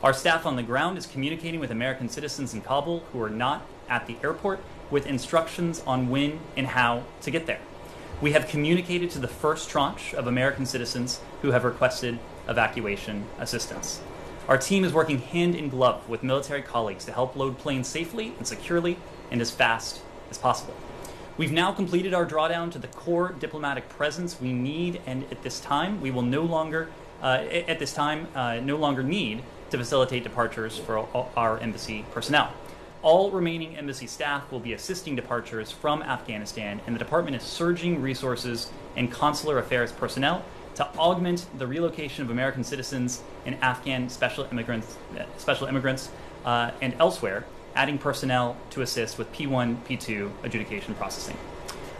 Our staff on the ground is communicating with American citizens in Kabul who are not at the airport with instructions on when and how to get there. We have communicated to the first tranche of American citizens who have requested evacuation assistance. Our team is working hand in glove with military colleagues to help load planes safely and securely and as fast as possible. We've now completed our drawdown to the core diplomatic presence we need, and at this time, we will no longer need to facilitate departures for our embassy personnel. All remaining embassy staff will be assisting departures from Afghanistan, and the department is surging resources and consular affairs personnel to augment the relocation of American citizens and Afghan special immigrants, and elsewhere, adding personnel to assist with P1, P2 adjudication processing.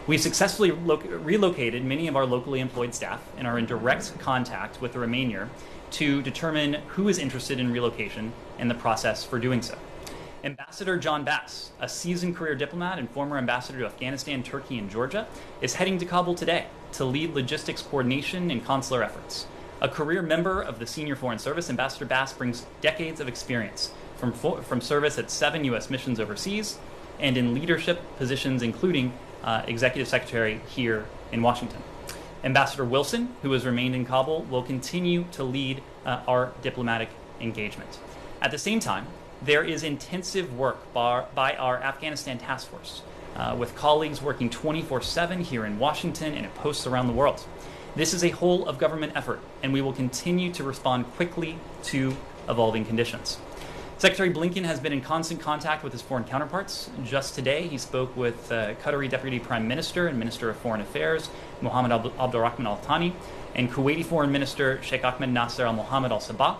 We've successfully relocated many of our locally employed staff and are in direct contact with the remainder to determine who is interested in relocation and the process for doing so. Ambassador John Bass, a seasoned career diplomat and former ambassador to Afghanistan, Turkey, and Georgia, is heading to Kabul today to lead logistics coordination and consular efforts. A career member of the Senior Foreign Service, Ambassador Bass brings decades of experience from service at 7 U.S. missions overseas and in leadership positions, including Executive Secretary here in Washington. Ambassador Wilson, who has remained in Kabul, will continue to lead our diplomatic engagement. At the same time, there is intensive work by our Afghanistan task force, with colleagues working 24/7 here in Washington and at posts around the world. This is a whole of government effort, and we will continue to respond quickly to evolving conditions. Secretary Blinken has been in constant contact with his foreign counterparts. Just today, he spoke with Qatari Deputy Prime Minister and Minister of Foreign Affairs, Mohammed Abdulrahman Al Thani, and Kuwaiti Foreign Minister Sheikh Ahmed Nasser Al Mohammed Al Sabah,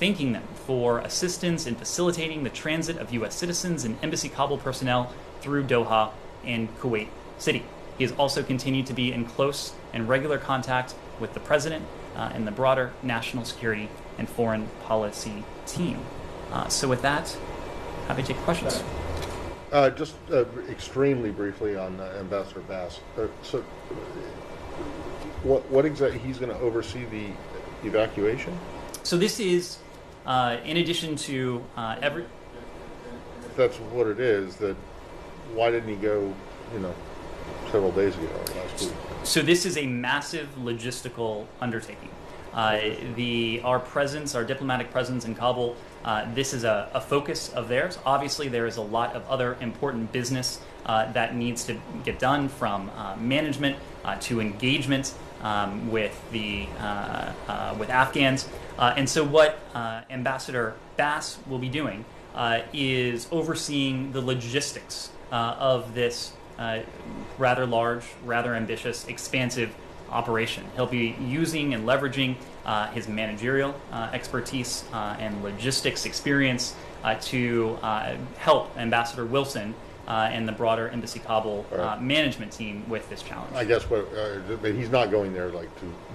thanking them for assistance in facilitating the transit of U.S. citizens and Embassy Kabul personnel through Doha and Kuwait City. He has also continued to be in close and regular contact with the President and the broader national security and foreign policy team. So with that, happy to take questions. Just extremely briefly on Ambassador Bass. So what exactly, he's going to oversee the evacuation? So this is, in addition to every... If that's what it is, that why didn't he go, several days ago or last week? So this is a massive logistical undertaking. Our presence, our diplomatic presence in Kabul, this is a focus of theirs. Obviously, there is a lot of other important business that needs to get done, from management to engagement with Afghans. And so what Ambassador Bass will be doing is overseeing the logistics of this rather large, rather ambitious, expansive operation. He'll be using and leveraging his managerial expertise and logistics experience to help Ambassador Wilson and the broader Embassy Kabul management team with this challenge. I guess but he's not going there to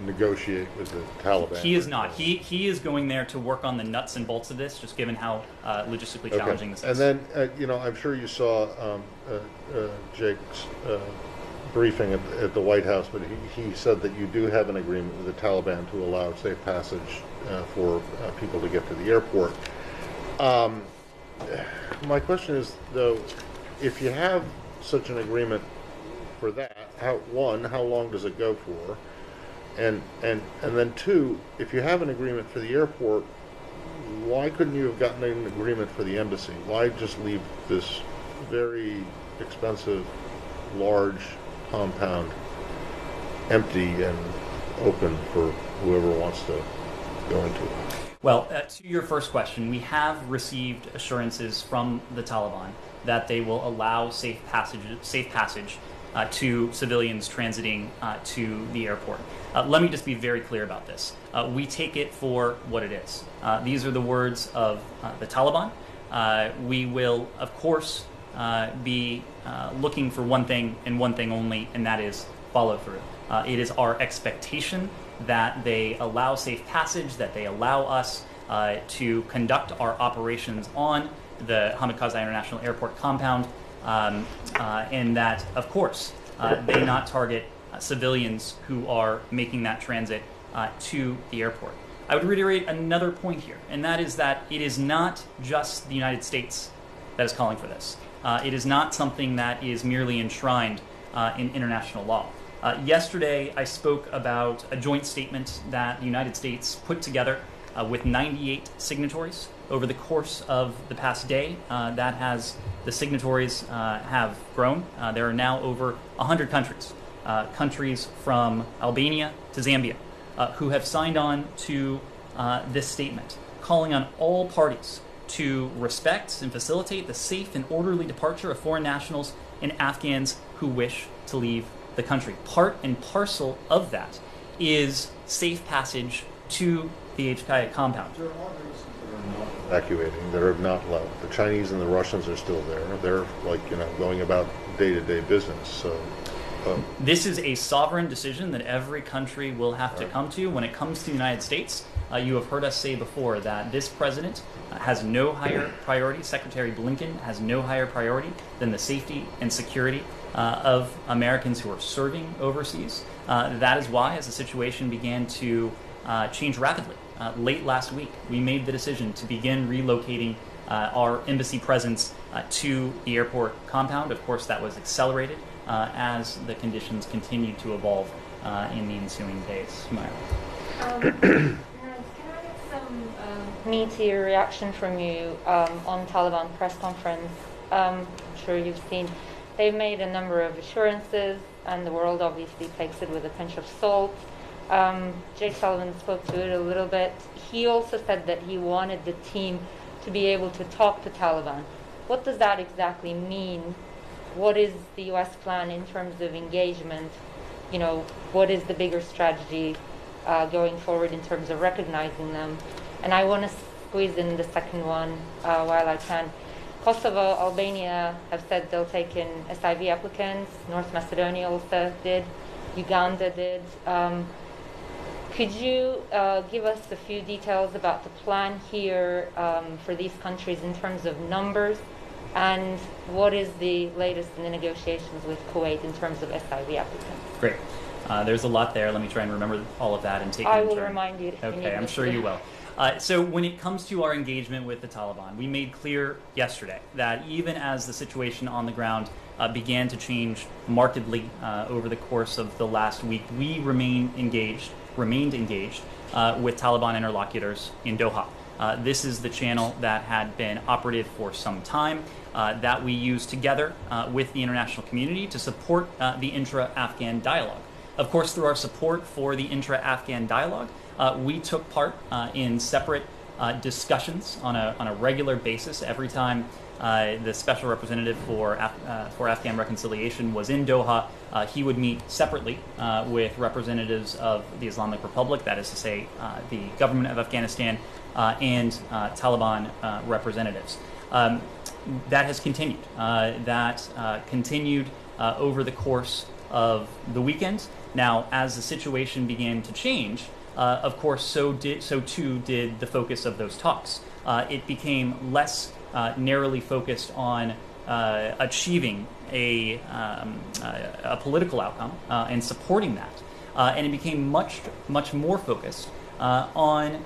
negotiate with the Taliban. He is not. He is going there to work on the nuts and bolts of this, just given how logistically challenging this is. And then, I'm sure you saw Jake's briefing at the White House, but he said that you do have an agreement with the Taliban to allow safe passage for people to get to the airport. My question is, though, if you have such an agreement for that, how long does it go for? And then two, if you have an agreement for the airport, why couldn't you have gotten an agreement for the embassy? Why just leave this very expensive, large compound empty and open for whoever wants to go into it? Well, to your first question, we have received assurances from the Taliban that they will allow safe passage to civilians transiting to the airport. Let me just be very clear about this. We take it for what it is. These are the words of the Taliban. We will, of course, be looking for one thing and one thing only, and that is follow through. It is our expectation that they allow safe passage, that they allow us to conduct our operations on the Hamid Karzai International Airport compound, and that, of course, they not target civilians who are making that transit to the airport. I would reiterate another point here, and that is that it is not just the United States that is calling for this. It is not something that is merely enshrined in international law. Yesterday, I spoke about a joint statement that the United States put together with 98 signatories over the course of the past day. The signatories have grown. There are now over 100 countries, countries from Albania to Zambia, who have signed on to this statement, calling on all parties to respect and facilitate the safe and orderly departure of foreign nationals and Afghans who wish to leave the country. Part and parcel of that is safe passage to the HKIA compound. There are others that are not evacuating, that are not left. The Chinese and the Russians are still there. They're going about day-to-day business. So this is a sovereign decision that every country will have to come to. When it comes to the United States, you have heard us say before that this president has no higher priority. Secretary Blinken has no higher priority than the safety and security of Americans who are serving overseas. That is why, as the situation began to change rapidly, late last week, we made the decision to begin relocating our embassy presence to the airport compound. Of course, that was accelerated as the conditions continued to evolve in the ensuing days. Can I get some meatier reaction from you on Taliban press conference? I'm sure you've seen they've made a number of assurances, and the world obviously takes it with a pinch of salt. Jake Sullivan spoke to it a little bit. He also said that he wanted the team to be able to talk to Taliban. What does that exactly mean? What is the U.S. plan in terms of engagement? What is the bigger strategy going forward in terms of recognizing them? And I want to squeeze in the second one while I can. Kosovo, Albania have said they'll take in SIV applicants. North Macedonia also did. Uganda did. Could you give us a few details about the plan here for these countries in terms of numbers? And what is the latest in the negotiations with Kuwait in terms of SIV applicants? Great. There's a lot there. Let me try and remember all of that and take it in turn. I will remind you. Okay, I'm sure you will. So when it comes to our engagement with the Taliban, we made clear yesterday that even as the situation on the ground began to change markedly over the course of the last week, we remained engaged with Taliban interlocutors in Doha. This is the channel that had been operative for some time, that we use together with the international community to support the intra-Afghan dialogue. Of course, through our support for the intra-Afghan dialogue, we took part in separate discussions on a regular basis. Every time the special representative for Afghan reconciliation was in Doha, he would meet separately with representatives of the Islamic Republic, that is to say, the government of Afghanistan, and Taliban representatives. That has continued. That continued over the course of the weekend. Now, as the situation began to change, of course, so too did the focus of those talks. It became less narrowly focused on achieving a political outcome and supporting that, and it became much more focused on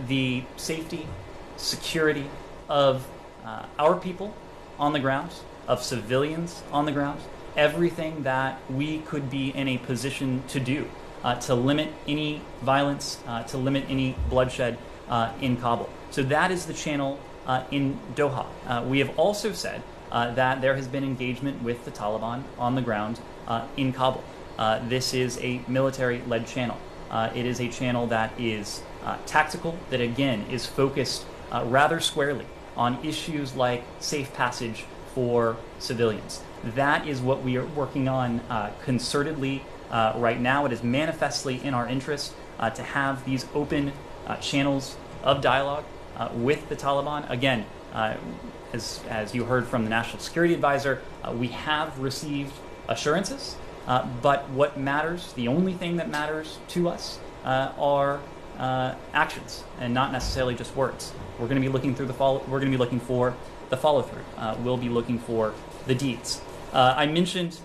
the safety, security of our people on the ground, of civilians on the ground, everything that we could be in a position to do to limit any violence, to limit any bloodshed in Kabul. So that is the channel in Doha. We have also said that there has been engagement with the Taliban on the ground in Kabul. This is a military-led channel. It is a channel that is tactical, that again is focused rather squarely on issues like safe passage for civilians. That is what we are working on concertedly right now. It is manifestly in our interest to have these open channels of dialogue with the Taliban. Again, as you heard from the National Security Advisor, we have received assurances, but what matters, the only thing that matters to us, are actions and not necessarily just words. We're going to be looking for the follow-through. We'll be looking for the deeds. I mentioned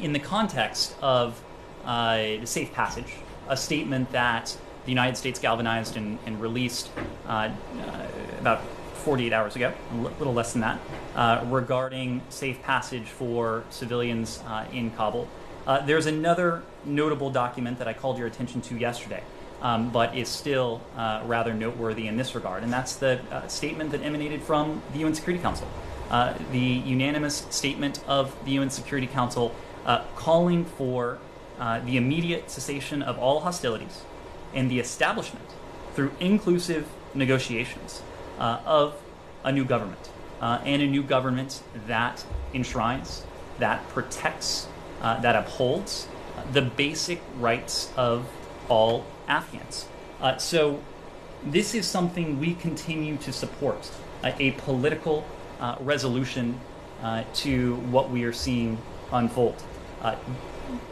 in the context of the safe passage a statement that the United States galvanized and released about 48 hours ago, a little less than that, regarding safe passage for civilians in Kabul. There's another notable document that I called your attention to yesterday, but is still rather noteworthy in this regard, and that's the statement that emanated from the UN Security Council. The unanimous statement of the UN Security Council calling for the immediate cessation of all hostilities and the establishment, through inclusive negotiations, of a new government, and a new government that enshrines, that protects, that upholds the basic rights of all Afghans. So this is something we continue to support, a political resolution to what we are seeing unfold.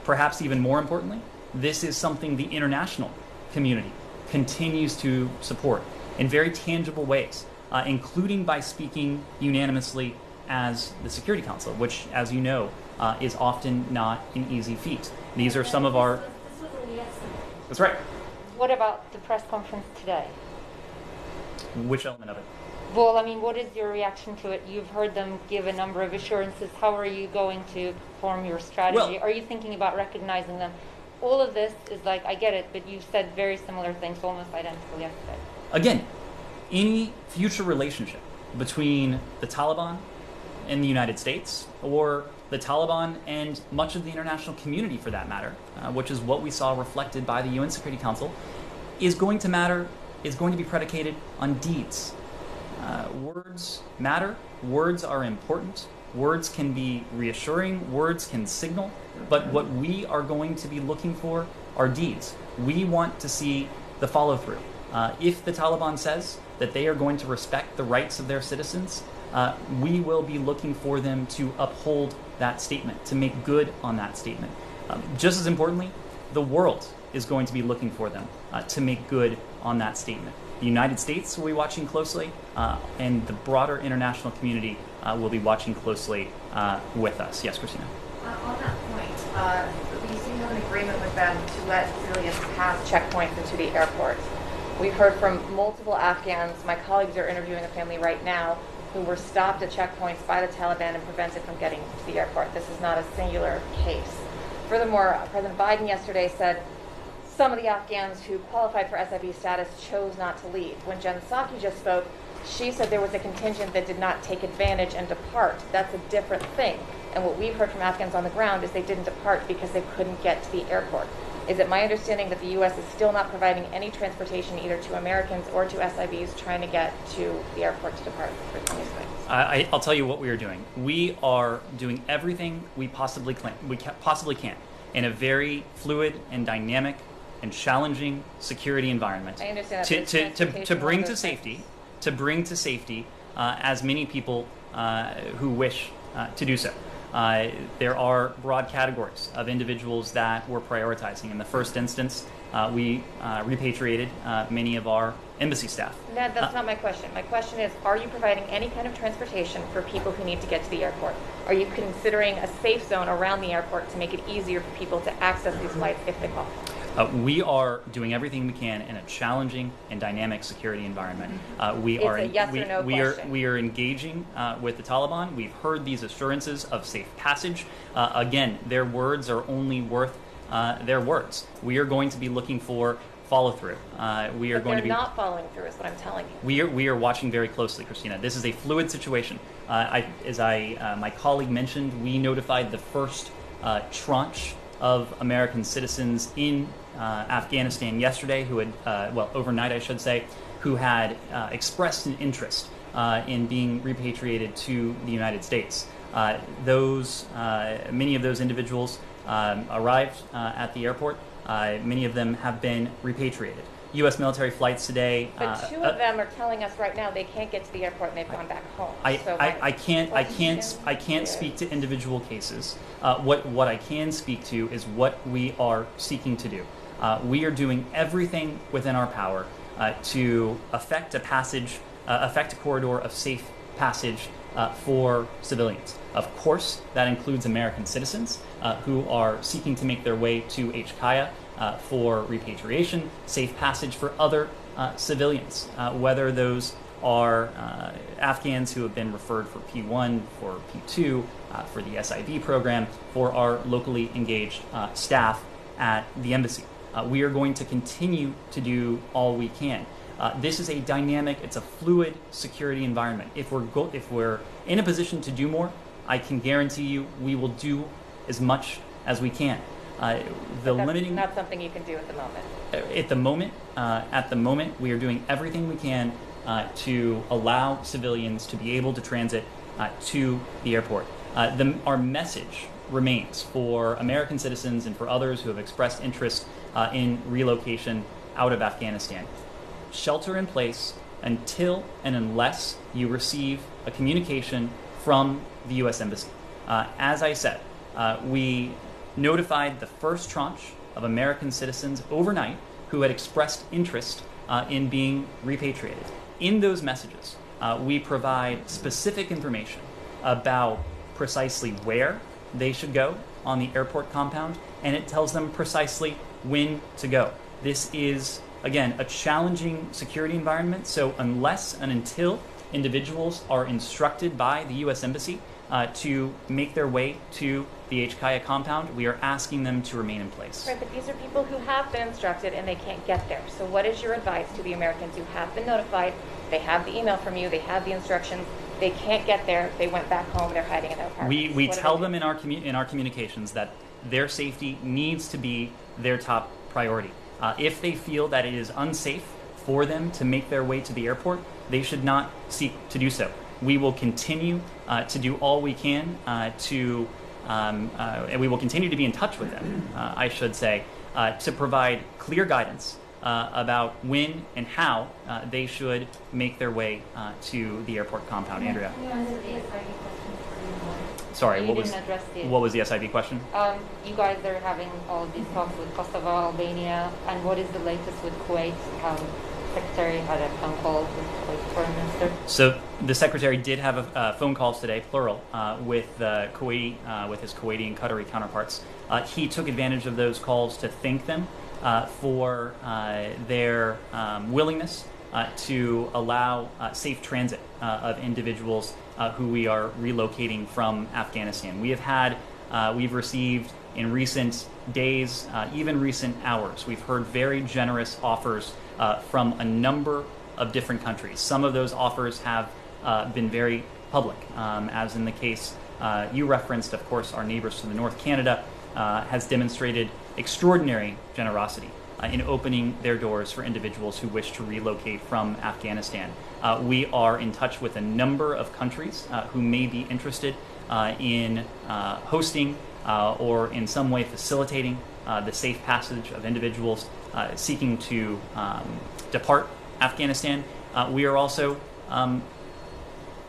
Perhaps even more importantly, this is something the international community continues to support in very tangible ways, including by speaking unanimously as the Security Council, which, as you know, is often not an easy feat. These are some of our... That's right. What about the press conference today? Which element of it? Well, I mean, what is your reaction to it? You've heard them give a number of assurances. How are you going to form your strategy? Well, are you thinking about recognizing them? All of this is like, I get it, but you've said very similar things, almost identical yesterday. Again, any future relationship between the Taliban and the United States, or the Taliban and much of the international community for that matter, which is what we saw reflected by the UN Security Council, is going to be predicated on deeds. Words matter, words are important, words can be reassuring, words can signal, but what we are going to be looking for are deeds. We want to see the follow-through. If the Taliban says that they are going to respect the rights of their citizens, we will be looking for them to uphold that statement, to make good on that statement. Just as importantly, the world is going to be looking for them to make good on that statement. The United States will be watching closely, and the broader international community will be watching closely with us. Yes, Christina? On that point, we seem to have an agreement with them to let civilians pass checkpoints into the airport. We've heard from multiple Afghans. My colleagues are interviewing a family right now who were stopped at checkpoints by the Taliban and prevented from getting to the airport. This is not a singular case. Furthermore, President Biden yesterday said some of the Afghans who qualified for SIV status chose not to leave. When Jen Psaki just spoke, she said there was a contingent that did not take advantage and depart. That's a different thing. And what we've heard from Afghans on the ground is they didn't depart because they couldn't get to the airport. Is it my understanding that the U.S. is still not providing any transportation either to Americans or to SIVs trying to get to the airport to depart for these things? I'll tell you what we are doing. We are doing everything we possibly can in a very fluid and dynamic and challenging security environment. I understand that, to bring to safety as many people who wish to do so. There are broad categories of individuals that we're prioritizing. In the first instance, we repatriated many of our embassy staff. No, that's not my question. My question is, are you providing any kind of transportation for people who need to get to the airport? Are you considering a safe zone around the airport to make it easier for people to access these flights if they qualify? We are doing everything we can in a challenging and dynamic security environment. We are engaging with the Taliban. We've heard these assurances of safe passage. Again, their words are only worth their words. We are going to be looking for follow-through. They're not following through, is what I'm telling you. We are watching very closely, Christina. This is a fluid situation. My colleague mentioned, we notified the first tranche of American citizens in Afghanistan yesterday, who had, overnight I should say, who had expressed an interest in being repatriated to the United States. Many of those individuals arrived at the airport. Many of them have been repatriated. U.S. military flights today. But two of them are telling us right now they can't get to the airport and they've gone back home. I can't speak to individual cases. What I can speak to is what we are seeking to do. We are doing everything within our power to effect a corridor of safe passage for civilians. Of course, that includes American citizens who are seeking to make their way to HKIA for repatriation, safe passage for other civilians, whether those are Afghans who have been referred for P1, for P2, for the SIV program, for our locally engaged staff at the embassy. We are going to continue to do all we can. This is a dynamic, it's a fluid security environment. If we're in a position to do more, I can guarantee you we will do as much as we can. That's not something you can do at the moment. At the moment, we are doing everything we can to allow civilians to be able to transit to the airport. Our message remains for American citizens and for others who have expressed interest in relocation out of Afghanistan. Shelter in place until and unless you receive a communication from the U.S. Embassy. As I said, we notified the first tranche of American citizens overnight who had expressed interest in being repatriated. In those messages, we provide specific information about precisely where they should go on the airport compound, and it tells them precisely when to go. This is, again, a challenging security environment, so unless and until individuals are instructed by the U.S. Embassy to make their way to the HKIA compound, we are asking them to remain in place. Right, but these are people who have been instructed and they can't get there. So what is your advice to the Americans who have been notified, they have the email from you, they have the instructions, they can't get there, they went back home, they're hiding in their apartments? We tell them in our communications that their safety needs to be their top priority. If they feel that it is unsafe for them to make their way to the airport, they should not seek to do so. We will continue to do all we can and we will continue to be in touch with them, I should say, to provide clear guidance about when and how they should make their way to the airport compound. Andrea. Sorry, what was the SIV question? You guys are having all of these talks with Kosovo, Albania, and what is the latest with Kuwait? Secretary had a phone call with Kuwait's foreign minister. So the secretary did have phone calls today, plural, with Kuwaiti, with his Kuwaiti and Qatari counterparts. He took advantage of those calls to thank them for their willingness to allow safe transit of individuals who we are relocating from Afghanistan. We've received in recent days, even recent hours, we've heard very generous offers from a number of different countries. Some of those offers have been very public, as in the case you referenced. Of course, our neighbors to the north, Canada, has demonstrated extraordinary generosity in opening their doors for individuals who wish to relocate from Afghanistan. We are in touch with a number of countries who may be interested in hosting or in some way facilitating the safe passage of individuals seeking to depart Afghanistan. We are also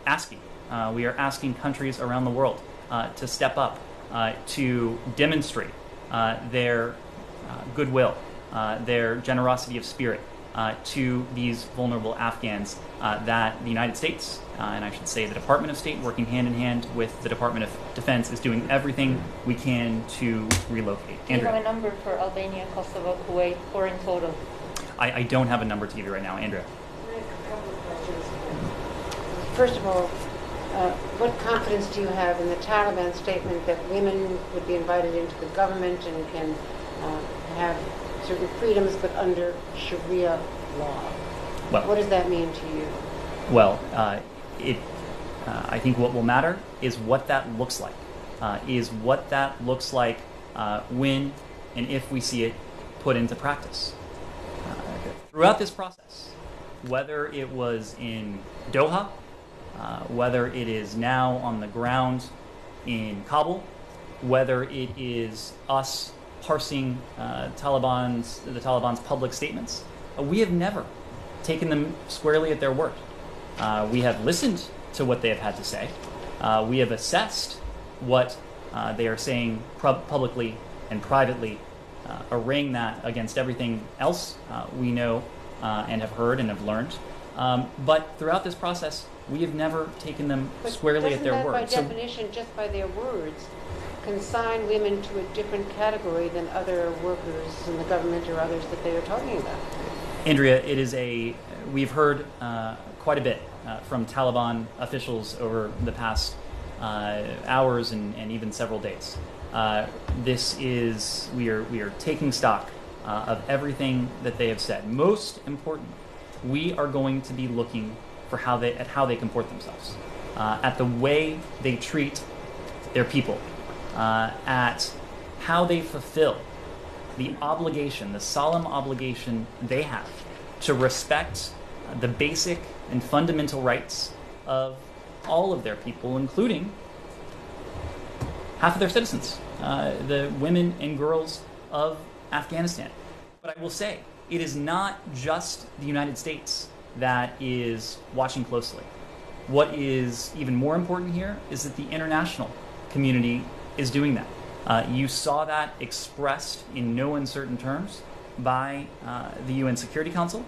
asking countries around the world to step up to demonstrate their goodwill, their generosity of spirit to these vulnerable Afghans that the United States, and I should say the Department of State, working hand in hand with the Department of Defense, is doing everything we can to relocate. Do you have a number for Albania, Kosovo, Kuwait, or in total? I don't have a number to give you right now. Andrea. First of all, what confidence do you have in the Taliban statement that women would be invited into the government and can have certain freedoms but under Sharia law? Well, what does that mean to you? Well, I think what will matter is what that looks like. When and if we see it put into practice. Throughout this process, whether it was in Doha, whether it is now on the ground in Kabul, whether it is us parsing the Taliban's public statements, we have never taken them squarely at their word. We have listened to what they have had to say. We have assessed what they are saying publicly and privately, arraying that against everything else we know and have heard and have learned. But throughout this process, we have never taken them But squarely at their doesn't that, word. by definition, just by their words, consign women to a different category than other workers in the government or others that they are talking about? Andrea, we've heard quite a bit from Taliban officials over the past hours and even several days. We are taking stock of everything that they have said. Most importantly, we are going to be looking for how they comport themselves, at the way they treat their people, at how they fulfill the obligation, the solemn obligation they have to respect the basic and fundamental rights of all of their people, including half of their citizens, the women and girls of Afghanistan. But I will say, it is not just the United States that is watching closely. What is even more important here is that the international community is doing that. You saw that expressed in no uncertain terms by the UN Security Council,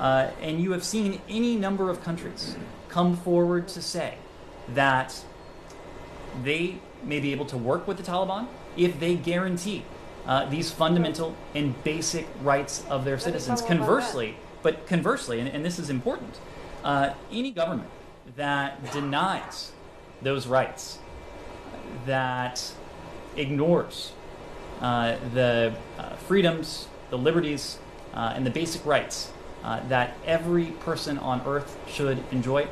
and you have seen any number of countries come forward to say that they may be able to work with the Taliban if they guarantee these fundamental and basic rights of their citizens. Conversely, and this is important, any government that denies those rights, that ignores the freedoms, the liberties, and the basic rights that every person on earth should enjoy,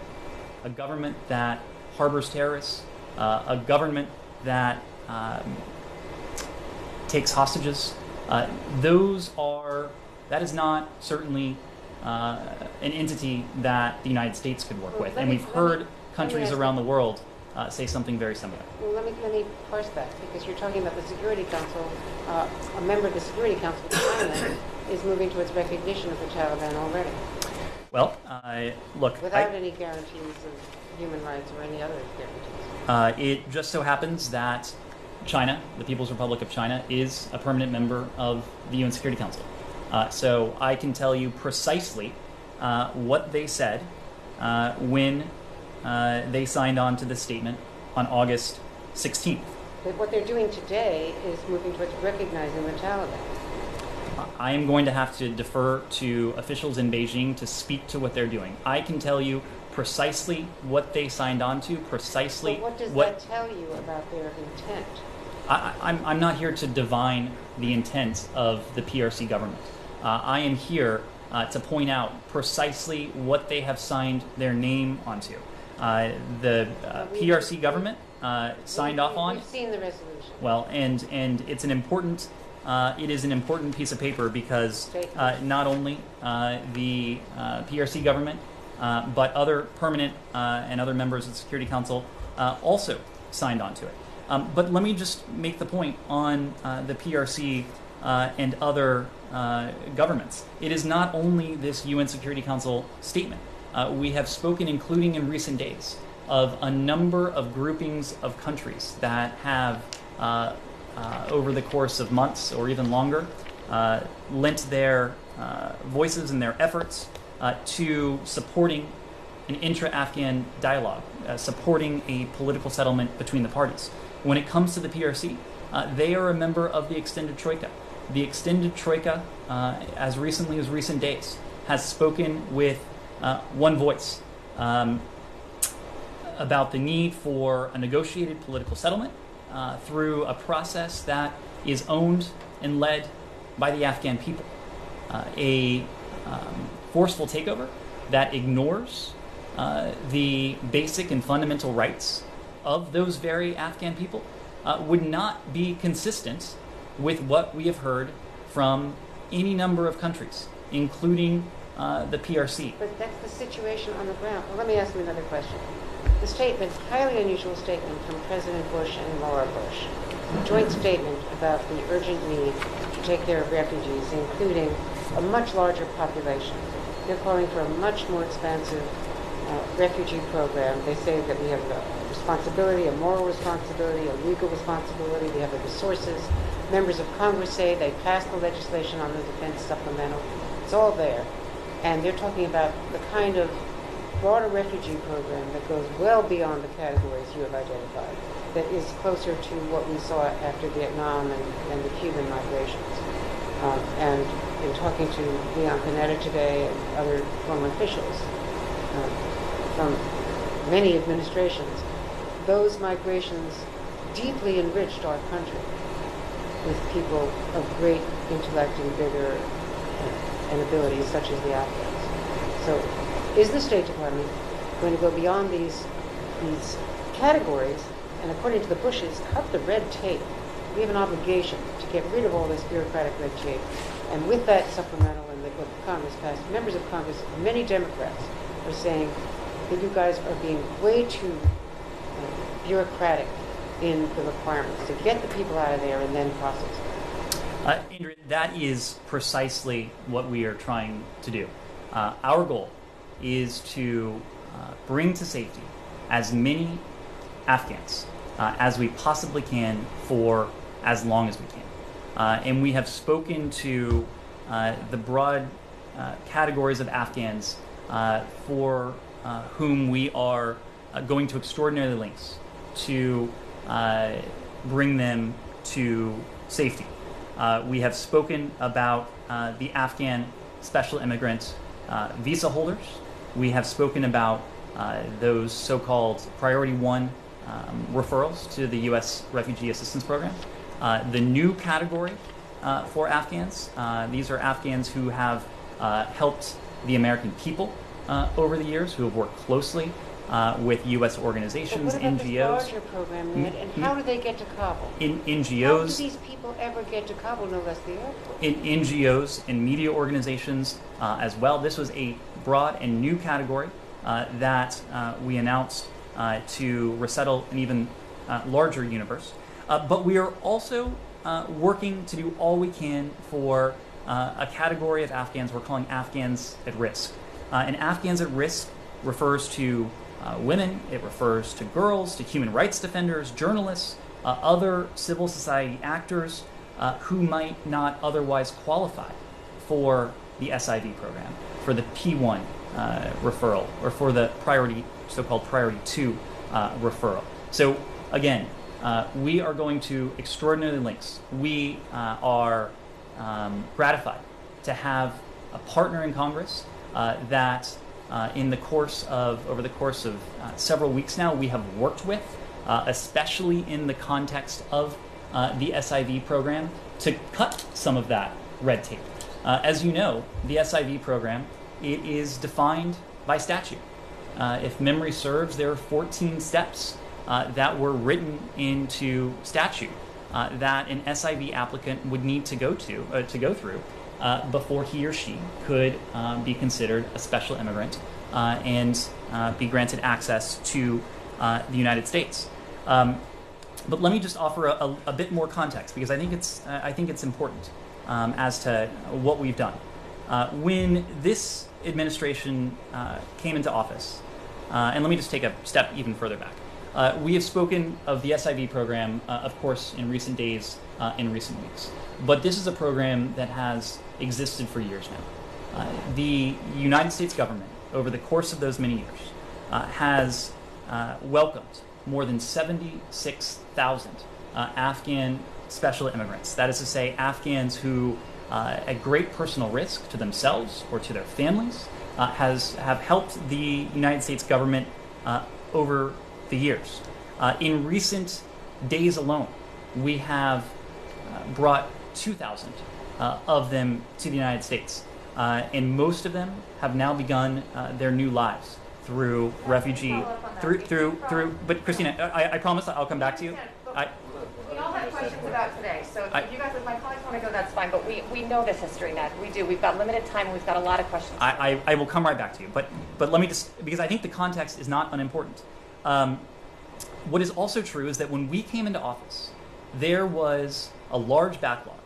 a government that harbors terrorists, a government that takes hostages, that is not certainly an entity that the United States could work with. And we've heard countries around the world say something very similar. Well, let me parse that, because you're talking about the Security Council. A member of the Security Council, China, is moving towards recognition of the Taliban already. Well, look, without any guarantees of human rights or any other guarantees. It just so happens that China, the People's Republic of China, is a permanent member of the UN Security Council. So I can tell you precisely what they said when they signed on to this statement on August 16th. But what they're doing today is moving towards recognizing the Taliban. I am going to have to defer to officials in Beijing to speak to what they're doing. I can tell you precisely what they signed on to, precisely what does that tell you about their intent? I'm not here to divine the intent of the PRC government. I am here to point out precisely what they have signed their name onto. The PRC government signed off on. We've seen the resolution. Well, and it's an important. It is an important piece of paper because not only the PRC government, but other permanent and other members of the Security Council also signed on to it. But let me just make the point on the PRC and other governments. It is not only this UN Security Council statement. We have spoken, including in recent days, of a number of groupings of countries that have, over the course of months or even longer, lent their voices and their efforts to supporting an intra-Afghan dialogue, supporting a political settlement between the parties. When it comes to the PRC, they are a member of the Extended Troika. The Extended Troika, as recently as recent days, has spoken with one voice about the need for a negotiated political settlement through a process that is owned and led by the Afghan people. A forceful takeover that ignores the basic and fundamental rights of those very Afghan people would not be consistent with what we have heard from any number of countries, including the PRC. But that's the situation on the ground. Well, let me ask you another question. The statement, highly unusual statement from President Bush and Laura Bush, a joint statement about the urgent need to take care of refugees, including a much larger population. They're calling for a much more expansive refugee program. They say that we have a responsibility, a moral responsibility, a legal responsibility. We have the resources. Members of Congress say they passed the legislation on the defense supplemental. It's all there. And they're talking about the kind of broader refugee program that goes well beyond the categories you have identified, that is closer to what we saw after Vietnam and the Cuban migrations. And in talking to Leon Panetta today and other former officials from many administrations, those migrations deeply enriched our country with people of great intellect and vigor and abilities such as the Afghans. So is the State Department going to go beyond these categories and, according to the Bushes, cut the red tape? We have an obligation to get rid of all this bureaucratic red tape. And with that supplemental and what Congress passed, members of Congress, many Democrats, are saying that you guys are being way too bureaucratic in the requirements to get the people out of there and then process them. Indra, that is precisely what we are trying to do. Our goal is to bring to safety as many Afghans as we possibly can for as long as we can. And we have spoken to the broad categories of Afghans for whom we are going to extraordinary lengths to bring them to safety. We have spoken about the Afghan special immigrant visa holders. We have spoken about those so-called Priority 1 referrals to the U.S. Refugee Assistance Program. The new category for Afghans, these are Afghans who have helped the American people over the years, who have worked closely with U.S. organizations, but what about NGOs. this larger program, Ned, and how do they get to Kabul? In How NGOs, do these people ever get to Kabul, no less the airport? in NGOs and media organizations as well. This was a broad and new category that we announced to resettle an even larger universe. But we are also working to do all we can for a category of Afghans we're calling Afghans at risk. And Afghans at risk refers to women, it refers to girls, to human rights defenders, journalists, other civil society actors who might not otherwise qualify for the SIV program, for the P1 referral, or for the so-called Priority 2 referral. So again, we are going to extraordinary lengths. We are gratified to have a partner in Congress that over the course of several weeks now, we have worked with, especially in the context of the SIV program, to cut some of that red tape. As you know, the SIV program, it is defined by statute. If memory serves, there are 14 steps that were written into statute that an SIV applicant would need to go through before he or she could be considered a special immigrant and be granted access to the United States. But let me just offer a bit more context, because I think it's important as to what we've done. When this administration came into office, and let me just take a step even further back. We have spoken of the SIV program, of course, in recent days, in recent weeks. But this is a program that has existed for years now. The United States government, over the course of those many years, has welcomed more than 76,000 Afghan special immigrants. That is to say, Afghans who, at great personal risk to themselves or to their families, have helped the United States government over the years. In recent days alone, we have brought 2,000 of them to the United States, and most of them have now begun their new lives through refugee, through. But Christina, I promise I'll come back to you. We all have questions about today, so if you guys, if my colleagues want to go, that's fine. But we know this history, Ned. We do. We've got limited time, and we've got a lot of questions. I will come right back to you. But let me just, because I think the context is not unimportant. What is also true is that when we came into office, there was a large backlog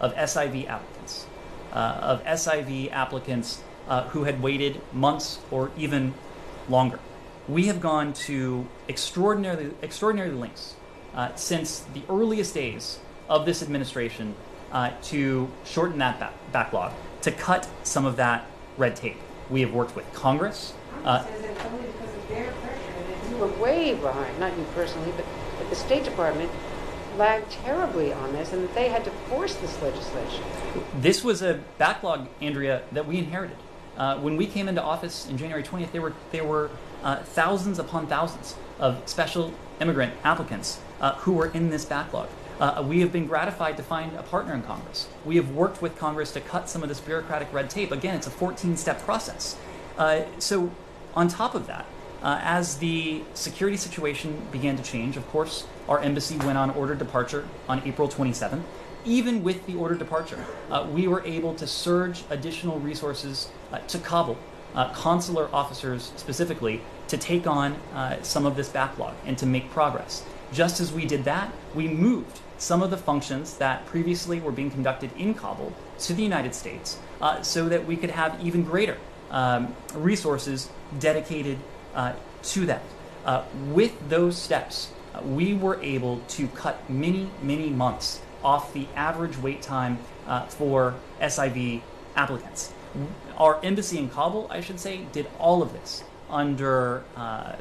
of SIV applicants, who had waited months or even longer. We have gone to extraordinary lengths since the earliest days of this administration to shorten that backlog, to cut some of that red tape. We have worked with Congress. Congress says it's only because of their pressure that you were way behind, not you personally, but the State Department lagged terribly on this, and that they had to force this legislation. This was a backlog, Andrea, that we inherited. When we came into office in January 20th, there were thousands upon thousands of special immigrant applicants who were in this backlog. We have been gratified to find a partner in Congress. We have worked with Congress to cut some of this bureaucratic red tape. Again, it's a 14-step process. So on top of that, as the security situation began to change, of course, our embassy went on ordered departure on April 27th. Even with the ordered departure, we were able to surge additional resources to Kabul, consular officers specifically, to take on some of this backlog and to make progress. Just as we did that, we moved some of the functions that previously were being conducted in Kabul to the United States so that we could have even greater resources dedicated to that. With those steps, we were able to cut many months off the average wait time for SIV applicants. Our embassy in Kabul, I should say, did all of this under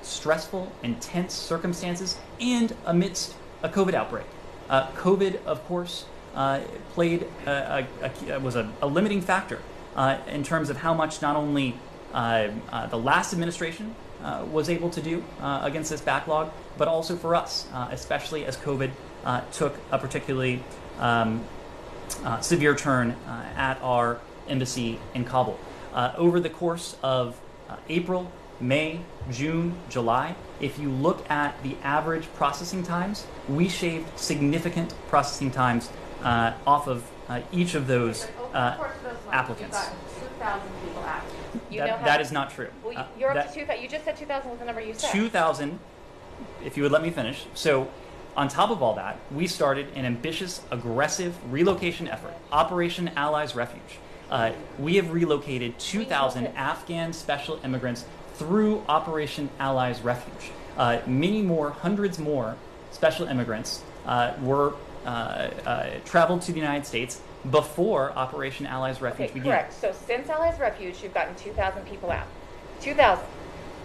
stressful, intense circumstances and amidst a COVID outbreak. COVID, of course, was a limiting factor in terms of how much not only the last administration was able to do against this backlog, but also for us, especially as COVID took a particularly severe turn at our embassy in Kabul. Over the course of April, May, June, July, if you look at the average processing times, we shaved significant processing times off of each of those applicants. 2,000 people out. That is not true. Well, you're up to 2,000. You just said 2,000 was the number you said. 2,000, if you would let me finish. So on top of all that, we started an ambitious, aggressive relocation effort, Operation Allies Refuge. We have relocated 2,000 Afghan special immigrants through Operation Allies Refuge. Many more, hundreds more special immigrants were traveled to the United States before Operation Allies Refuge began. Correct. So since Allies Refuge, you've gotten 2,000 people out. 2,000.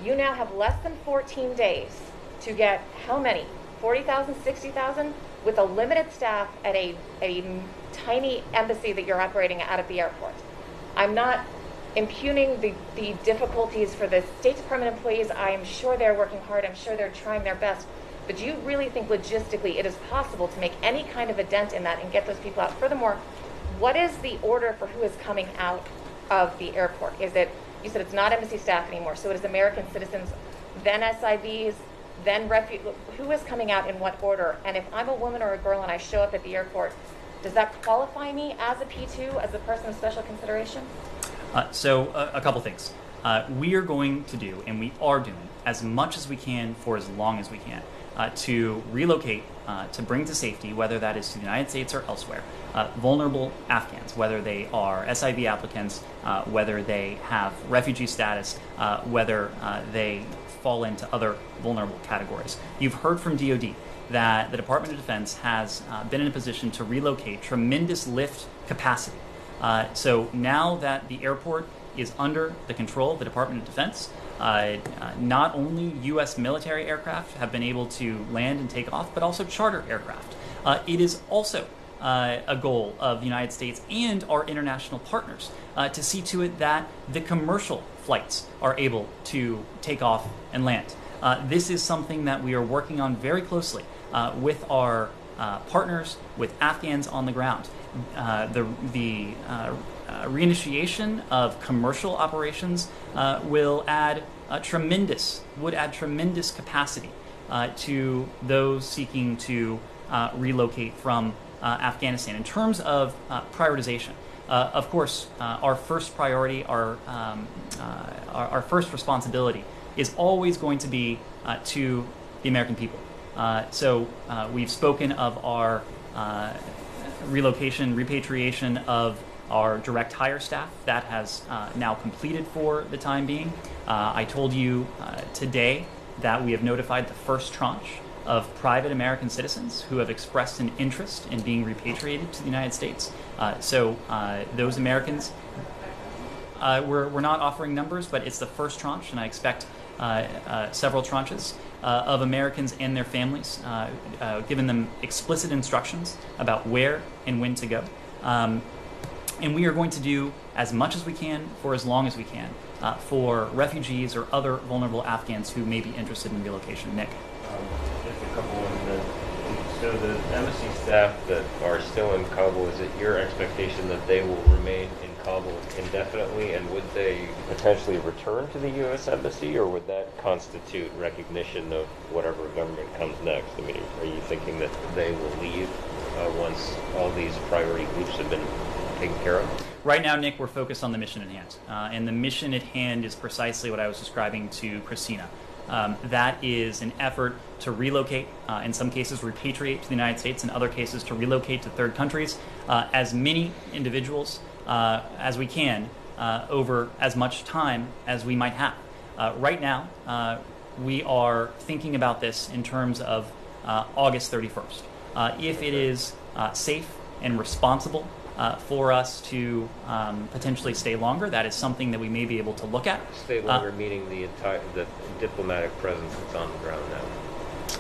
You now have less than 14 days to get how many? 40,000, 60,000? With a limited staff at a tiny embassy that you're operating out of the airport. I'm not impugning the difficulties for the State Department employees. I am sure they're working hard. I'm sure they're trying their best. But do you really think logistically it is possible to make any kind of a dent in that and get those people out? Furthermore, what is the order for who is coming out of the airport? Is it, you said it's not embassy staff anymore, so it is American citizens, then SIVs, then who is coming out in what order? And if I'm a woman or a girl and I show up at the airport, does that qualify me as a P2, as a person of special consideration? So a couple things. We are going to do, and we are doing, as much as we can for as long as we can to relocate, to bring to safety, whether that is to the United States or elsewhere, vulnerable Afghans, whether they are SIV applicants, whether they have refugee status, whether they fall into other vulnerable categories. You've heard from DoD that the Department of Defense has been in a position to relocate tremendous lift capacity. So now that the airport is under the control of the Department of Defense, not only U.S. military aircraft have been able to land and take off, but also charter aircraft. It is also a goal of the United States and our international partners to see to it that the commercial flights are able to take off and land. This is something that we are working on very closely with our partners, with Afghans on the ground. The reinitiation of commercial operations would add tremendous capacity to those seeking to relocate from Afghanistan. In terms of prioritization, of course, our first priority, our first responsibility is always going to be to the American people. So we've spoken of our relocation, repatriation of our direct hire staff. That has now completed for the time being. I told you today that we have notified the first tranche of private American citizens who have expressed an interest in being repatriated to the United States. So those Americans, we're not offering numbers, but it's the first tranche, and I expect several tranches of Americans and their families, giving them explicit instructions about where and when to go. And we are going to do as much as we can for as long as we can for refugees or other vulnerable Afghans who may be interested in relocation. Nick? Just a couple of minutes. So the embassy staff that are still in Kabul, is it your expectation that they will remain in Kabul indefinitely, and would they potentially return to the U.S. Embassy, or would that constitute recognition of whatever government comes next? I mean, are you thinking that they will leave once all these priority groups have been taken care of? Right now, Nick, we're focused on the mission at hand. And the mission at hand is precisely what I was describing to Christina. That is an effort to relocate, in some cases repatriate to the United States, in other cases to relocate to third countries, as many individuals as we can over as much time as we might have. Right now, we are thinking about this in terms of August 31st. If it is safe and responsible for us to potentially stay longer, that is something that we may be able to look at. Stay longer, meaning the diplomatic presence that's on the ground now.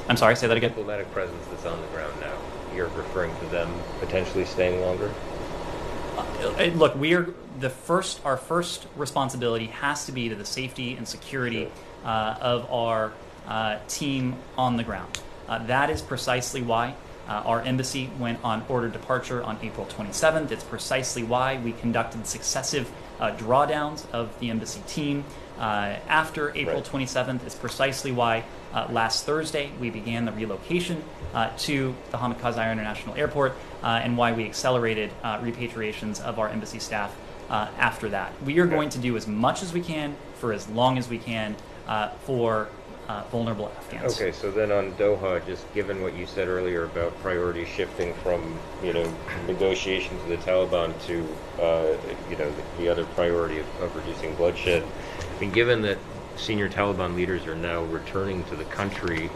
I'm sorry, say that again. Diplomatic presence that's on the ground now. You're referring to them potentially staying longer? Look, our first responsibility has to be to the safety and security of our team on the ground. That is precisely why our embassy went on ordered departure on April 27th. It's precisely why we conducted successive drawdowns of the embassy team after April 27th. It's precisely why last Thursday we began the relocation to the Hamid Karzai International Airport and why we accelerated repatriations of our embassy staff after that. We are going to do as much as we can for as long as we can for vulnerable Afghans. Okay, so then on Doha, just given what you said earlier about priorities shifting from, negotiations with the Taliban to, the other priority of reducing bloodshed, I mean, given that senior Taliban leaders are now returning to the country,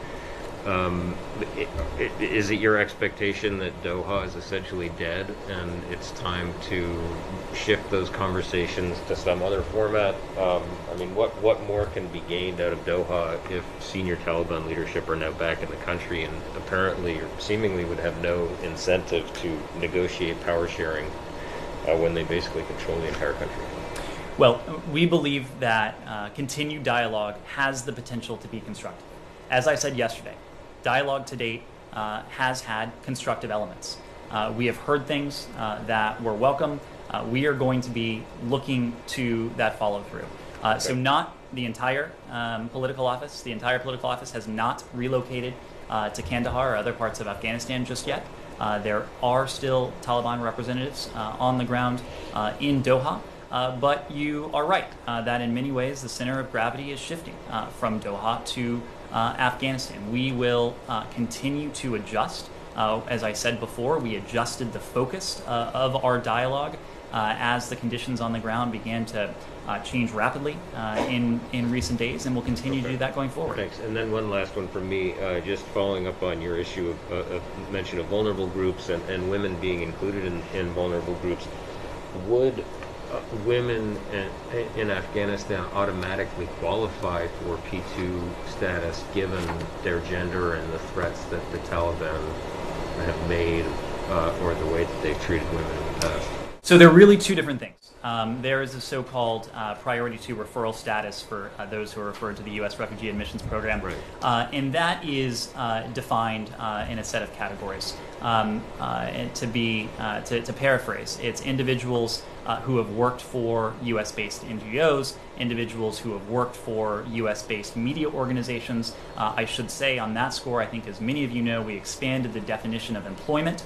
is it your expectation that Doha is essentially dead and it's time to shift those conversations to some other format? What more can be gained out of Doha if senior Taliban leadership are now back in the country and apparently or seemingly would have no incentive to negotiate power sharing when they basically control the entire country? Well, we believe that continued dialogue has the potential to be constructive. As I said yesterday, dialogue to date has had constructive elements. We have heard things that were welcome. We are going to be looking to that follow through. So not the entire political office. The entire political office has not relocated to Kandahar or other parts of Afghanistan just yet. There are still Taliban representatives on the ground in Doha. But you are right that in many ways the center of gravity is shifting from Doha to Afghanistan. We will continue to adjust. As I said before, we adjusted the focus of our dialogue as the conditions on the ground began to change rapidly in recent days, and we'll continue to do that going forward. Thanks. And then one last one from me, just following up on your issue of mention of vulnerable groups and women being included in vulnerable groups. Would women in Afghanistan automatically qualify for P2 status given their gender and the threats that the Taliban have made or the way that they've treated women in the past? So they're really two different things. There is a so-called priority 2 referral status for those who are referred to the U.S. Refugee Admissions Program, and that is defined in a set of categories. And to paraphrase, it's individuals who have worked for U.S.-based NGOs, individuals who have worked for U.S.-based media organizations. I should say on that score, I think as many of you know, we expanded the definition of employment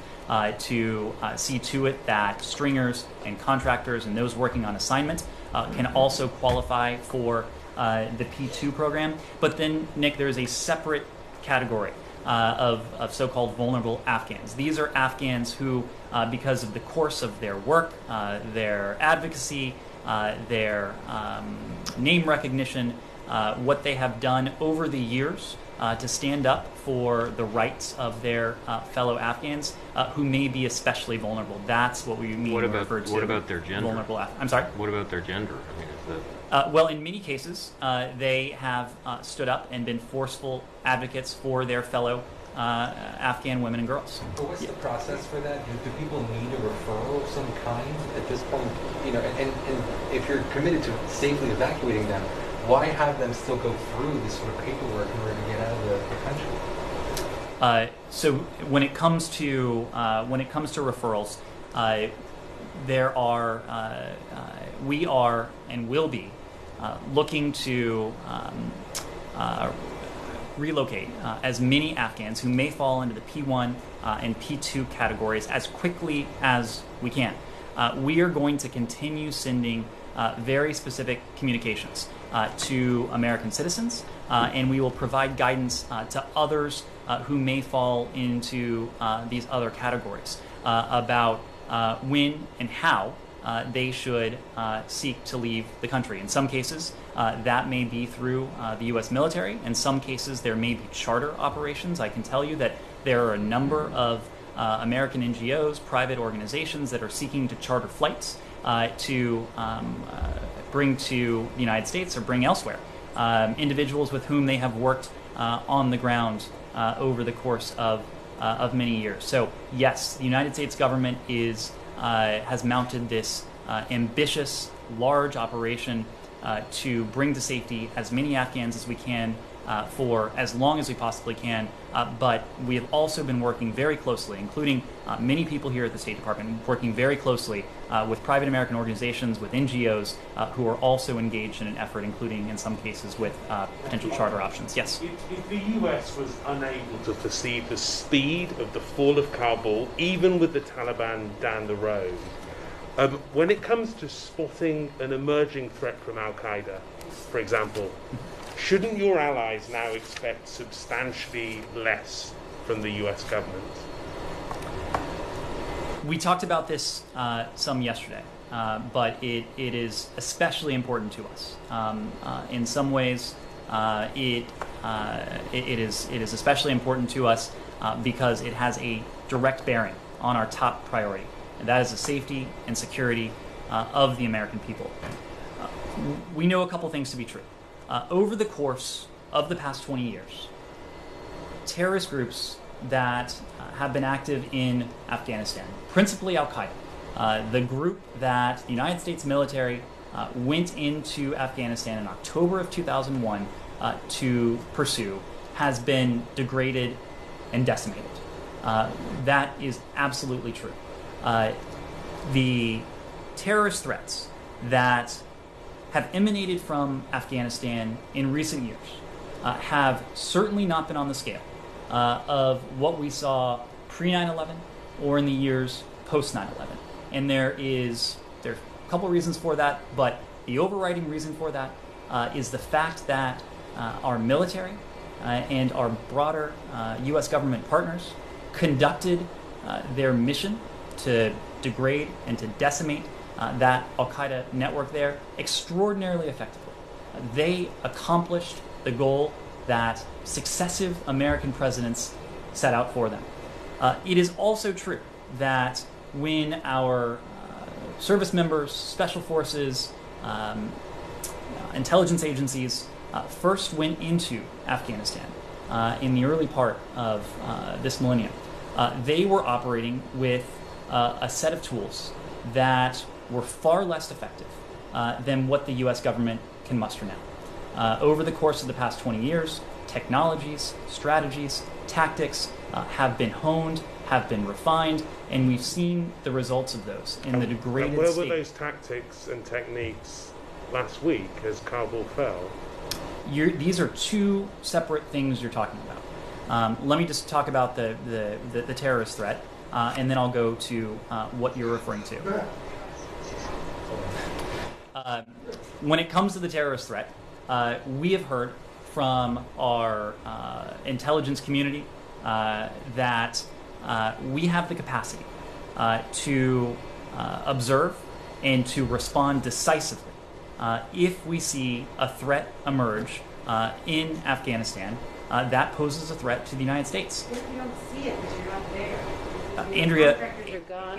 to see to it that stringers and contractors and those working on assignment can also qualify for the P2 program. But then, Nick, there is a separate category of so-called vulnerable Afghans. These are Afghans who, because of the course of their work, their advocacy, their name recognition, what they have done over the years to stand up for the rights of their fellow Afghans who may be especially vulnerable. That's what we mean when we refer to what about their gender? Vulnerable I'm sorry? What about their gender? I mean, is that... Well, in many cases, they have stood up and been forceful advocates for their fellow Afghan women and girls. But what's the process for that? Do people need a referral of some kind at this point? You know, and if you're committed to safely evacuating them, why have them still go through this sort of paperwork in order to get out of the country? So when it comes to referrals, there are we are and will be looking to relocate as many Afghans who may fall into the P1 and P2 categories as quickly as we can. We are going to continue sending very specific communications to American citizens, and we will provide guidance to others who may fall into these other categories about when and how they should seek to leave the country. In some cases, that may be through the U.S. military. In some cases, there may be charter operations. I can tell you that there are a number of American NGOs, private organizations that are seeking to charter flights to bring to the United States or bring elsewhere individuals with whom they have worked on the ground over the course of many years. So yes, the United States government has mounted this ambitious, large operation to bring to safety as many Afghans as we can for as long as we possibly can. But we have also been working very closely, including many people here at the State Department, working very closely with private American organizations, with NGOs who are also engaged in an effort, including in some cases with potential charter options. Yes? If the US was unable to foresee the speed of the fall of Kabul, even with the Taliban down the road, when it comes to spotting an emerging threat from Al-Qaeda, for example, shouldn't your allies now expect substantially less from the US government? We talked about this some yesterday, but it is especially important to us. In some ways, it is especially important to us because it has a direct bearing on our top priority, and that is the safety and security of the American people. We know a couple things to be true. Over the course of the past 20 years, terrorist groups that have been active in Afghanistan, principally Al-Qaeda, the group that the United States military went into Afghanistan in October of 2001 to pursue, has been degraded and decimated. That is absolutely true. The terrorist threats that have emanated from Afghanistan in recent years have certainly not been on the scale of what we saw pre-9/11 or in the years post-9/11. And there's a couple reasons for that, but the overriding reason for that is the fact that our military and our broader U.S. government partners conducted their mission to degrade and to decimate that Al-Qaeda network there extraordinarily effectively. They accomplished the goal that successive American presidents set out for them. It is also true that when our service members, special forces, intelligence agencies first went into Afghanistan in the early part of this millennium, they were operating with a set of tools that were far less effective than what the U.S. government can muster now. Over the course of the past 20 years, technologies, strategies, tactics have been honed, have been refined, and we've seen the results of those in the degraded where state. were those tactics and techniques last week as Kabul fell? These are two separate things you're talking about. Let me just talk about the terrorist threat, and then I'll go to what you're referring to. When it comes to the terrorist threat, we have heard from our intelligence community that we have the capacity to observe and to respond decisively if we see a threat emerge in Afghanistan, that poses a threat to the United States. If you don't see it because you're not there.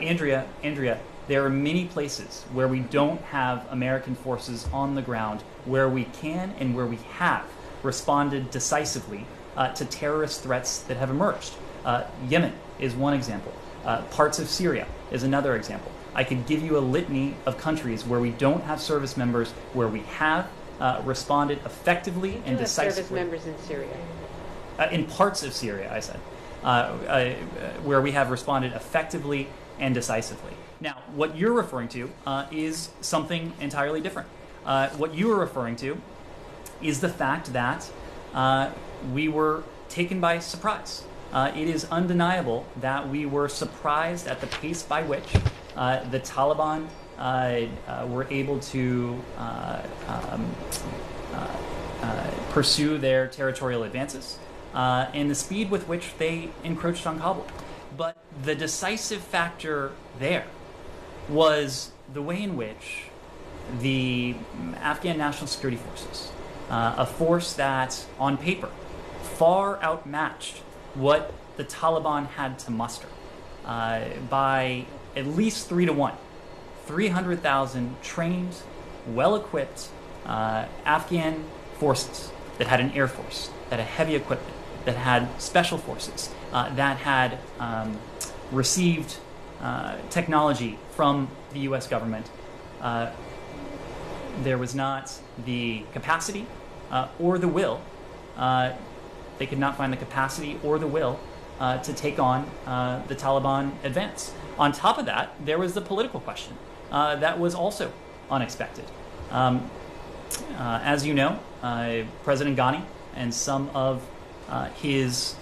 Andrea, there are many places where we don't have American forces on the ground, where we can and where we have responded decisively to terrorist threats that have emerged. Yemen is one example. Parts of Syria is another example. I could give you a litany of countries where we don't have service members, where we have responded effectively and decisively. Service members in Syria. In parts of Syria, I said, where we have responded effectively and decisively. Now, what you're referring to is something entirely different. What you are referring to is the fact that we were taken by surprise. It is undeniable that we were surprised at the pace by which the Taliban were able to pursue their territorial advances and the speed with which they encroached on Kabul. But the decisive factor there was the way in which the Afghan National Security Forces, a force that, on paper, far outmatched what the Taliban had to muster by at least 3 to 1. 300,000 trained, well-equipped Afghan forces that had an air force, that had heavy equipment, that had special forces, that had received technology from the U.S. government. There was not the capacity or the will. They could not find the capacity or the will to take on the Taliban advance. On top of that, there was the political question that was also unexpected. As you know, President Ghani and some of his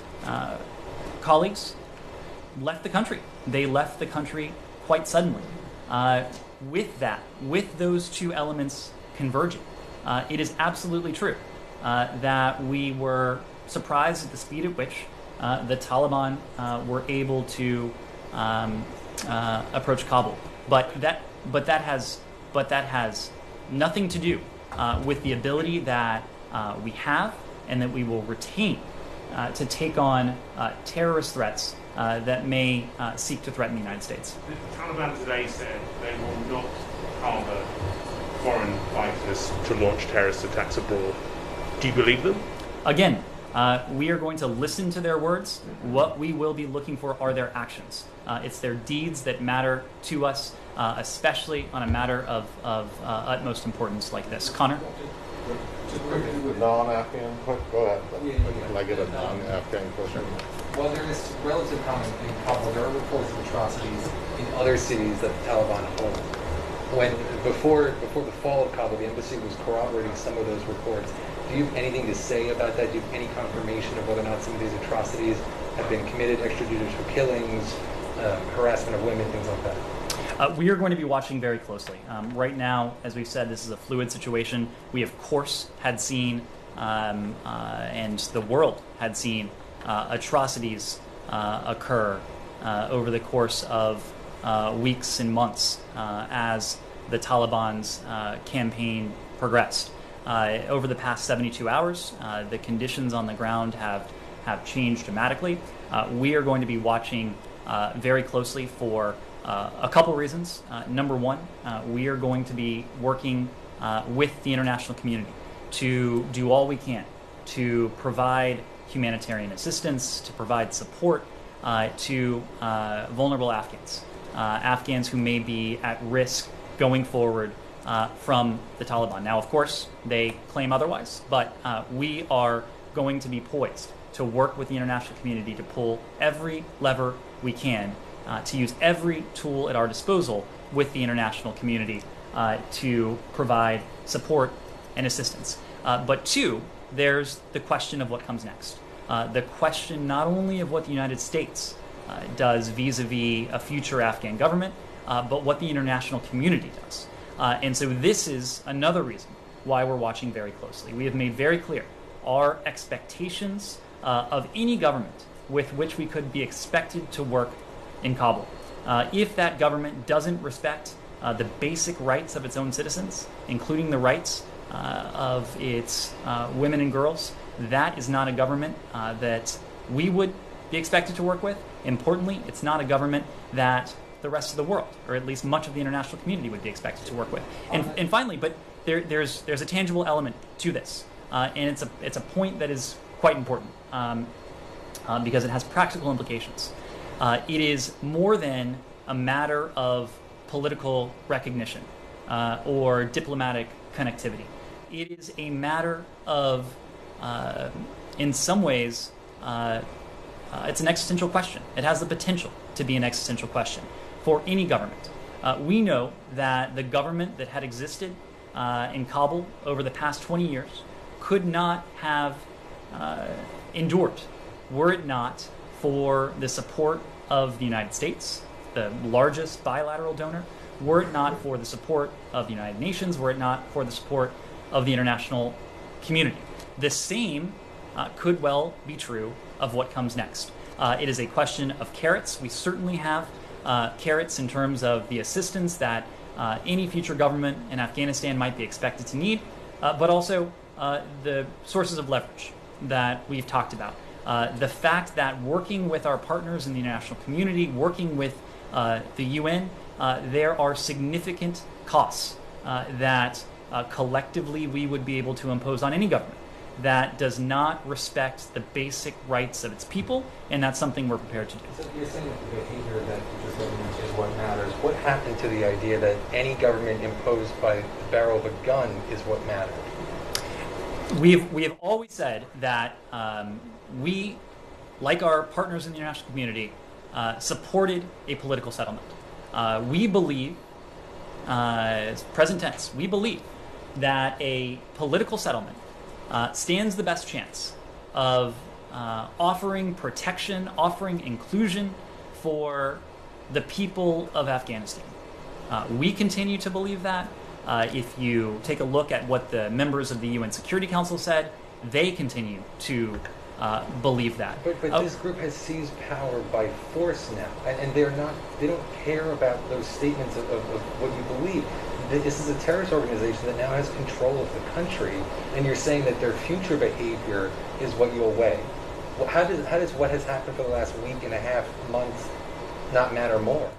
colleagues left the country. They left the country quite suddenly. With those two elements converging, it is absolutely true that we were surprised at the speed at which the Taliban were able to approach Kabul. But that has nothing to do with the ability that we have and that we will retain to take on terrorist threats that may seek to threaten the United States. The Taliban today said they will not harbour foreign fighters to launch terrorist attacks abroad. Do you believe them? Again, we are going to listen to their words. What we will be looking for are their actions. It's their deeds that matter to us, especially on a matter of utmost importance like this. Connor? The non-Afghan question? Go ahead. Can I get a non-Afghan question? Well, there is relative comment in Kabul. There are reports of atrocities in other cities that the Taliban hold. Before the fall of Kabul, the embassy was corroborating some of those reports. Do you have anything to say about that? Do you have any confirmation of whether or not some of these atrocities have been committed, extrajudicial killings, harassment of women, things like that? We are going to be watching very closely. Right now, as we've said, this is a fluid situation. We, of course, had seen, and the world had seen, atrocities occur over the course of weeks and months as the Taliban's campaign progressed. Over the past 72 hours, the conditions on the ground have changed dramatically. We are going to be watching very closely for a couple reasons. Number one, we are going to be working with the international community to do all we can to provide humanitarian assistance, to provide support to vulnerable Afghans, Afghans who may be at risk going forward from the Taliban. Now, of course, they claim otherwise, but we are going to be poised to work with the international community to pull every lever we can, to use every tool at our disposal with the international community to provide support and assistance. But two, there's the question of what comes next. The question not only of what the United States does vis-a-vis a future Afghan government, but what the international community does. And so this is another reason why we're watching very closely. We have made very clear our expectations of any government with which we could be expected to work in Kabul. If that government doesn't respect the basic rights of its own citizens, including the rights of its women and girls. That is not a government that we would be expected to work with. Importantly, it's not a government that the rest of the world, or at least much of the international community, would be expected to work with. And finally, but there's a tangible element to this, and it's a point that is quite important because it has practical implications. It is more than a matter of political recognition or diplomatic connectivity. It is a matter of, in some ways, it's an existential question. It has the potential to be an existential question for any government. We know that the government that had existed in Kabul over the past 20 years could not have endured were it not for the support of the United States, the largest bilateral donor, were it not for the support of the United Nations, were it not for the support of the international community. The same could well be true of what comes next. It is a question of carrots. We certainly have carrots in terms of the assistance that any future government in Afghanistan might be expected to need, but also the sources of leverage that we've talked about. The fact that working with our partners in the international community, working with the UN, there are significant costs that collectively we would be able to impose on any government that does not respect the basic rights of its people, and that's something we're prepared to do. So you're saying that the behavior that you just mentioned is what matters. What happened to the idea that any government imposed by the barrel of a gun is what mattered? We have always said that we, like our partners in the international community, supported a political settlement. We believe, present tense, we believe that a political settlement stands the best chance of offering protection, offering inclusion for the people of Afghanistan. We continue to believe that. If you take a look at what the members of the UN Security Council said, they continue to believe that. But this group has seized power by force now, and they don't care about those statements of what you believe. This is a terrorist organization that now has control of the country, and you're saying that their future behavior is what you'll weigh. Well, how does what has happened for the last week and a half, months, not matter more?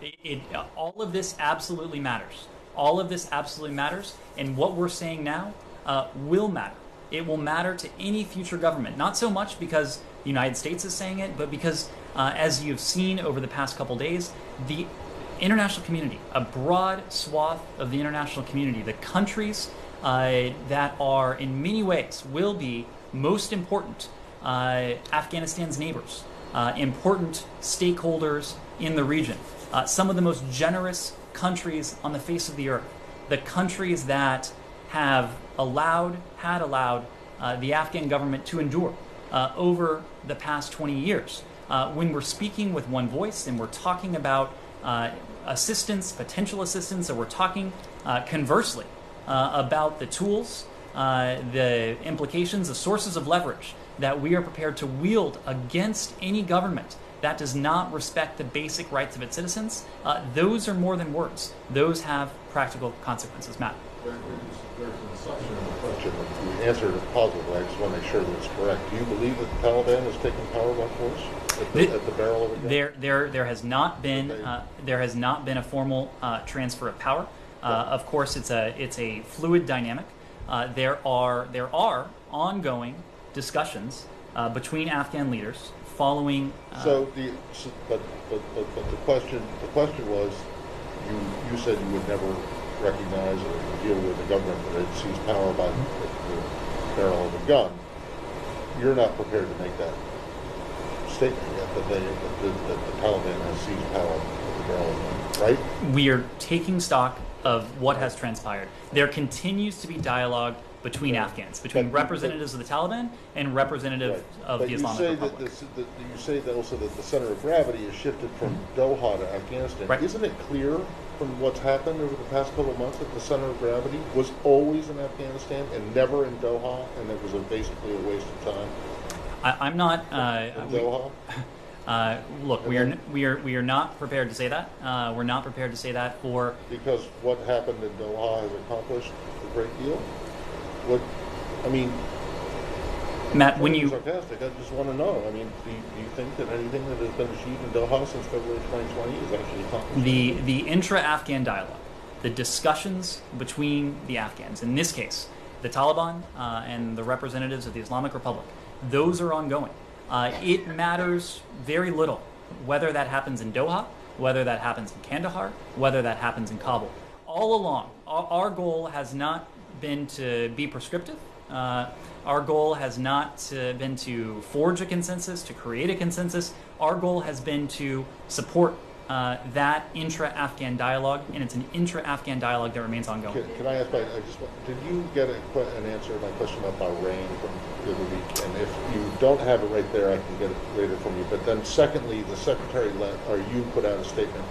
All of this absolutely matters. All of this absolutely matters, and what we're saying now will matter. It will matter to any future government, not so much because the United States is saying it, but because, as you've seen over the past couple days, the international community, a broad swath of the international community, the countries that are in many ways will be most important Afghanistan's neighbors, important stakeholders in the region, some of the most generous countries on the face of the earth, the countries that had allowed the Afghan government to endure over the past 20 years. When we're speaking with one voice and we're talking about assistance, potential assistance, or we're talking conversely about the tools, the implications, the sources of leverage that we are prepared to wield against any government that does not respect the basic rights of its citizens, those are more than words. Those have practical consequences, Matt. There's an assumption in the question. You answered it positively. I just want to make sure that it's correct. Do you believe that the Taliban has taken power by force at the barrel of a gun? There has not been a formal transfer of power. Of course, it's a fluid dynamic. There are ongoing discussions between Afghan leaders following. But the question was, you said you would never recognize or deal with a government that had seized power by the barrel of a gun. You're not prepared to make that statement yet that the Taliban has seized power with the barrel of a gun, right? We are taking stock of what has transpired. There continues to be dialogue between Afghans, between representatives of the Taliban and representatives of the Islamic Republic. You say that also that the center of gravity has shifted from Doha to Afghanistan. Right. Isn't it clear from what's happened over the past couple of months that the center of gravity was always in Afghanistan and never in Doha, and it was basically a waste of time? I'm not. Doha. Look, we are not prepared to say that. We're not prepared to say that because what happened in Doha has accomplished a great deal. what, I mean, Matt, when I'm you sarcastic, I just want to know. I mean, do you think that anything that has been achieved in Doha since February 2020 is actually accomplished? the intra-Afghan dialogue, the discussions between the Afghans, in this case, the Taliban and the representatives of the Islamic Republic, those are ongoing. It matters very little whether that happens in Doha, whether that happens in Kandahar, whether that happens in Kabul. All along, our goal has not been to be prescriptive. Our goal has not been to forge a consensus, to create a consensus. Our goal has been to support that intra-Afghan dialogue, and it's an intra-Afghan dialogue that remains ongoing. Can I ask, did you get an answer to my question about Bahrain from the other week? And if you don't have it right there, I can get it later from you. But then secondly, the secretary you put out a statement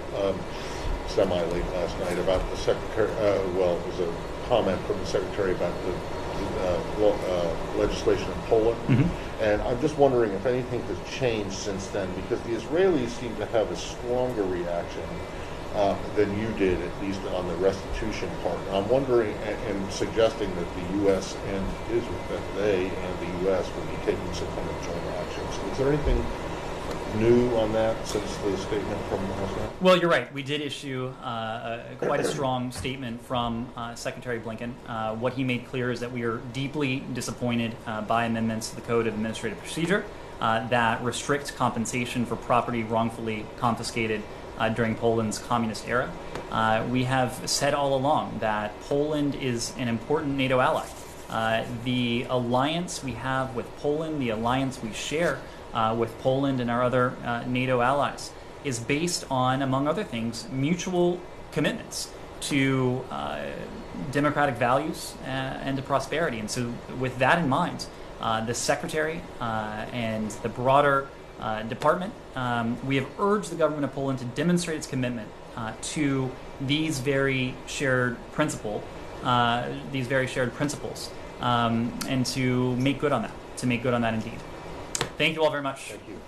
semi-late last night about the secretary, well, it was a comment from the secretary about the legislation in Poland. Mm-hmm. And I'm just wondering if anything has changed since then, because the Israelis seem to have a stronger reaction than you did, at least on the restitution part. And I'm wondering and suggesting that the U.S. and Israel, that they and the U.S. will be taking some kind of joint action. So is there anything new on that since the statement from last night? Well, you're right. We did issue quite a strong statement from Secretary Blinken. What he made clear is that we are deeply disappointed by amendments to the Code of Administrative Procedure that restrict compensation for property wrongfully confiscated during Poland's communist era. We have said all along that Poland is an important NATO ally. The alliance we have with Poland, the alliance we share with Poland and our other NATO allies, is based on, among other things, mutual commitments to democratic values and to prosperity. And so with that in mind, the Secretary and the broader department, we have urged the government of Poland to demonstrate its commitment to these very shared principles, and to make good on that, indeed. Thank you all very much. Thank you.